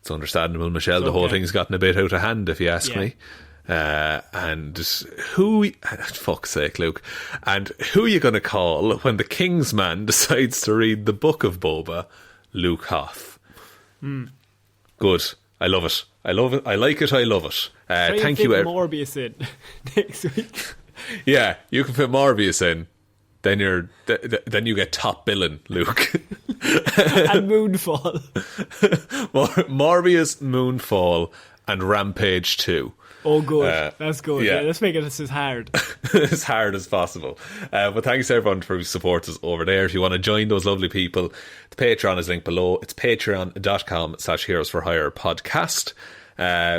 It's understandable, Michelle. The whole thing's gotten a bit out of hand, if you ask me. And who, fuck's sake, Luke, and who are you going to call when the King's man decides to read the Book of Boba? Luke Hoth. Good. I love it. I love it. I like it. I love it. Thank you. Morbius in next week. Yeah, you can fit Morbius in. Then then you get top billing, Luke. And Moonfall. Morbius, Moonfall, and Rampage 2. Oh, good. That's good. Yeah. Let's make it as hard. As hard as possible. But thanks everyone for who supports us over there. If you want to join those lovely people, the Patreon is linked below. It's patreon.com/Heroes for Hire podcast.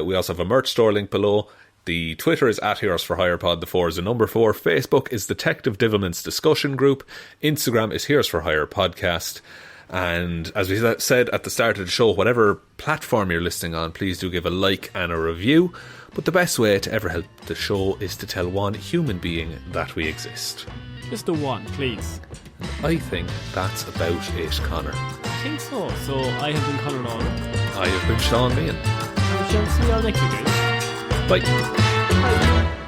We also have a merch store link below. The Twitter is @Heroes for Hire Pod. The 4 is the number 4. Facebook is Detective Divilment's discussion group. Instagram is Heroes for Hire podcast. And as we said at the start of the show, whatever platform you're listening on, please do give a like and a review. But the best way to ever help the show is to tell one human being that we exist. Just the one, please. I think that's about it, Connor. I think so. So I have been Connor Lawler. I have been Shaun Meehan. I shall see you all next week. Bye. Bye.